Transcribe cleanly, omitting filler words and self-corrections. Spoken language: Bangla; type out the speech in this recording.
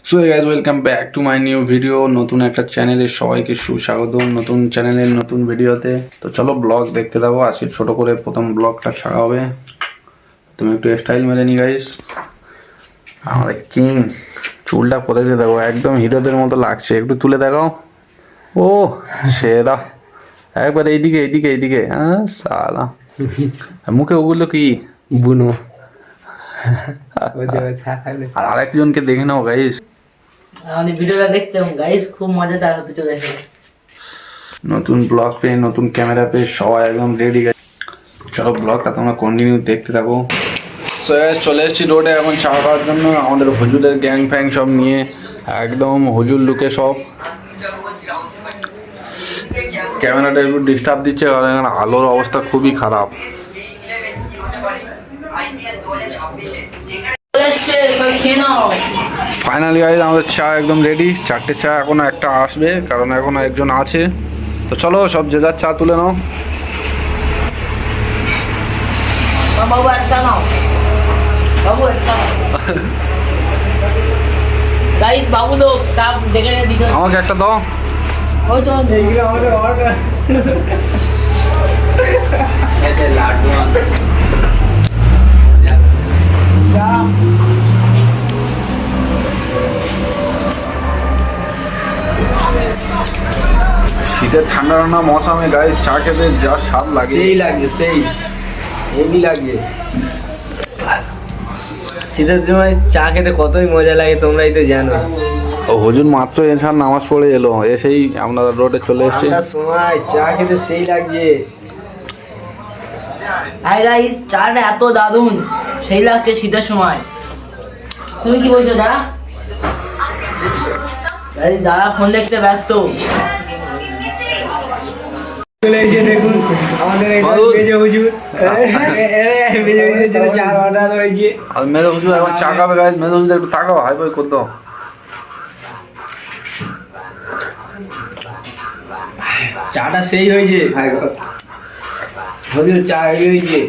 So guys welcome back to my new video. নতুন একটা চ্যানেলে সবাইকে সুস্বাগত নতুন চ্যানেলের নতুন ভিডিওতে। তো চলো ব্লগ দেখতে থাকো। আজকে ছোট করে প্রথম ব্লগটা ছাড়া হবে। তুমি একটু স্টাইল মেরে নি গাইজ। আমাদের কিং চুলটা পরেছে দেখো, একদম হিরোদের মতো লাগছে। একটু তুলে দেখাও। ও সেরা, একবার এইদিকে এইদিকে এইদিকে। হ্যাঁ সালা, মুখে ওগুলো কি বুনো আর আরেকজনকে দেখে নাও গাইজ। আমাদের ভিডিওটা দেখতাম গাইস, খুব মজাদার হতে চলেছে। নতুন ব্লগ পেয়ে নতুন ক্যামেরা পেয়ে সবাই একদম রেডি গেছে। চলো ব্লগটা তোমরা কন্টিনিউ দেখতে থাকো। সো চলে এসেছি রোডে এখন চা খাওয়ার জন্য। আমাদের হুজুরের গ্যাং ফ্যাং সব নিয়ে একদম হুজুর লুকে সব। ক্যামেরাটা একটু ডিস্টার্ব দিচ্ছে কারণ এখানে আলোর অবস্থা খুবই খারাপ। ফাইনালি গাইজ আমাদের চা একদম রেডি। চারটে চা, এখনো একটা আসবে কারণ এখনো একজন আছে। তো চলো সব যে যার চা তুলে নাও। বাবু একটা নাও, বাবু একটা নাও। গাইস বাবু তো চাপ দেখে দিতে আমাকে একটা দাও। ওই তো দেখি আমাদের অর্ডার এই লাড্ডু যা শীতের ঠান্ডা ঠান্ডা মৌসুমে গায়ে চা খেতে যা স্বাদ লাগে, সেই লাগছে, সেই হেভি লাগছে। শীতের সময় চা খেতে কতই মজা লাগে তোমরাই তো জানো। ও হুজুর মাত্র এসার নামাজ পড়ে এলো, এসেই আমরা রোডে চলে এসেছি। ঠান্ডার সময় চা খেতে সেই লাগছে। হাই গাইস, চাটা এত দারুণ, সেই লাগছে শীতের সময়। তুমি কি বলছো দাদা? দাদা ফোন দেখতে ব্যস্ত। চলে এসে দেখুন আমাদের মেজো হুজুর, মেজো হুজুরের জন্য চা অর্ডার হয়েছে। আর মেজো হুজুর এখন চা খাবে গাইজ। মেজো হুজুর একটু তাকাও, হাই বই করতো। চাটা সেই হয়েছে, হুজুর চা হয়েছে।